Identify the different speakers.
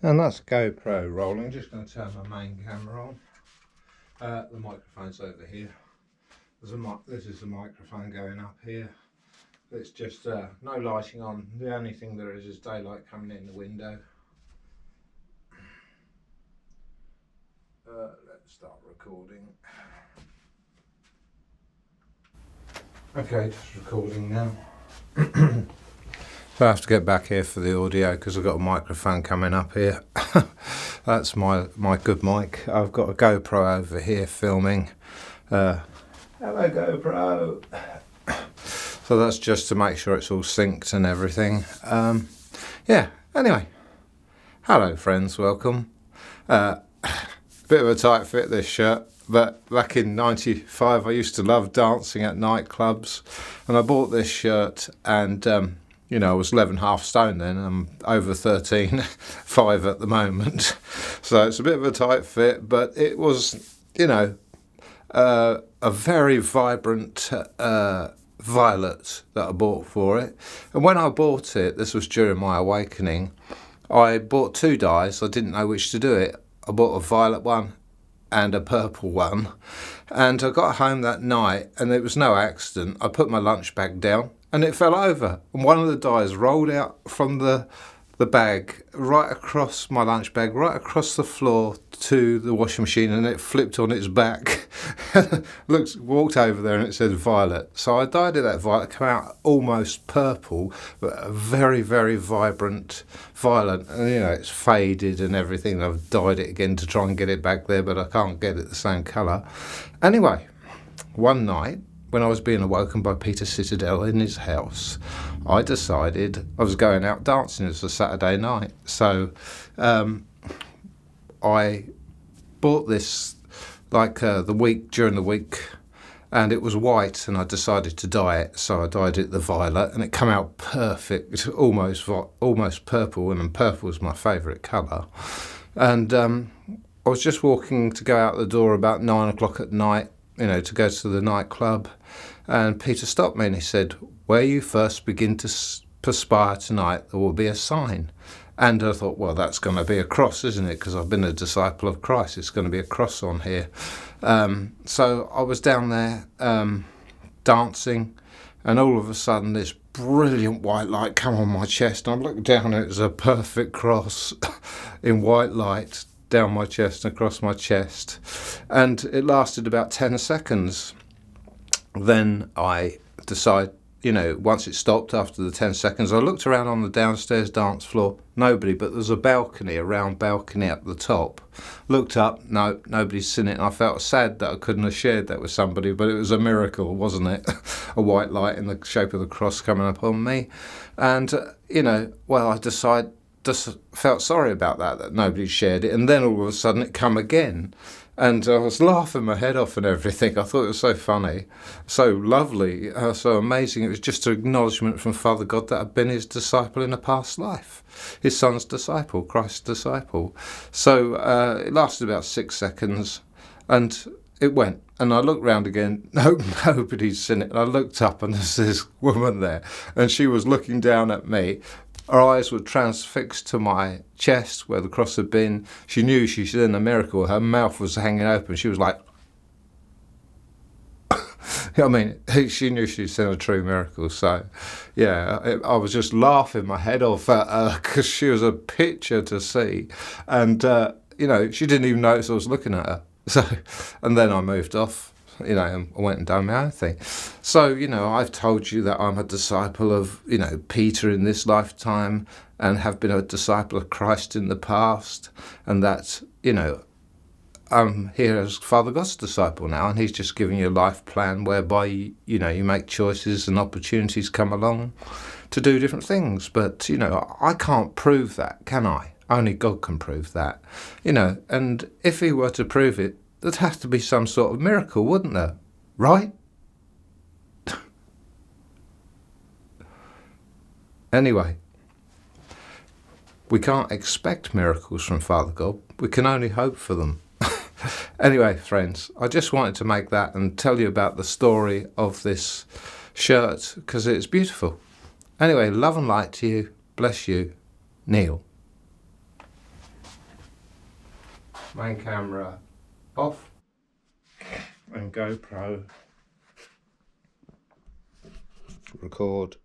Speaker 1: And that's GoPro rolling. Just going to turn my main camera on. The microphone's over here. This is the microphone going up here. It's just no lighting on. The only thing there is daylight coming in the window. Let's start recording. Okay, just recording now. So I have to get back here for the audio because I've got a microphone coming up here. That's my good mic. I've got a GoPro over here filming. Hello GoPro. So that's just to make sure it's all synced and everything. Yeah, anyway. Hello friends, welcome. Bit of a tight fit this shirt, but back in '95 I used to love dancing at nightclubs, and I bought this shirt and I was 11.5 stone then. I'm over 13.5 at the moment. So it's a bit of a tight fit, but it was, a very vibrant violet that I bought for it. And when I bought it, this was during my awakening, I bought 2 dyes. I didn't know which to do it. I bought a violet one and a purple one. And I got home that night and it was no accident. I put my lunch bag down and it fell over. And one of the dyes rolled out from the bag right across my lunch bag, right across the floor to the washing machine, and it flipped on its back. Walked over there and it said violet. So I dyed it that violet, came out almost purple, but a very, very vibrant violet. And it's faded and everything. I've dyed it again to try and get it back there, but I can't get it the same colour. Anyway, one night, when I was being awoken by Peter Citadel in his house, I decided I was going out dancing. It was a Saturday night. So I bought this during the week, and it was white, and I decided to dye it. So I dyed it the violet, and it came out perfect, almost purple, and purple was my favourite colour. And I was just walking to go out the door about 9 o'clock at night, to go to the nightclub, and Peter stopped me and he said, "Where you first begin to perspire tonight, there will be a sign." And I thought, well, that's going to be a cross, isn't it? Because I've been a disciple of Christ. It's going to be a cross on here. So I was down there dancing, and all of a sudden this brilliant white light came on my chest. And I looked down and it was a perfect cross in white light down my chest and across my chest. And it lasted about 10 seconds. Then I decided, once it stopped after the 10 seconds, I looked around on the downstairs dance floor, nobody, but there's a round balcony up the top. Looked up, no, nobody's seen it, and I felt sad that I couldn't have shared that with somebody, but it was a miracle, wasn't it? A white light in the shape of the cross coming up on me. And, I just felt sorry about that nobody shared it, and then all of a sudden it come again. And I was laughing my head off and everything. I thought it was so funny, so lovely, so amazing. It was just an acknowledgement from Father God that I'd been his disciple in a past life, his son's disciple, Christ's disciple. So it lasted about 6 seconds and it went. And I looked round again, nobody's seen it. And I looked up and there's this woman there and she was looking down at me. Her eyes were transfixed to my chest where the cross had been. She knew she'd seen a miracle. Her mouth was hanging open. She was like, she knew she'd seen a true miracle. So, yeah, I was just laughing my head off at her because she was a picture to see. And, she didn't even notice I was looking at her. So, and then I moved off. And I went and done my own thing. So, I've told you that I'm a disciple of, Peter in this lifetime and have been a disciple of Christ in the past, and that, I'm here as Father God's disciple now, and he's just giving you a life plan whereby, you make choices and opportunities come along to do different things. But, I can't prove that, can I? Only God can prove that, and if he were to prove it, there'd have to be some sort of miracle, wouldn't there? Right? Anyway, we can't expect miracles from Father God. We can only hope for them. Anyway, friends, I just wanted to make that and tell you about the story of this shirt because it's beautiful. Anyway, love and light to you. Bless you. Neil. Main camera off. And GoPro record.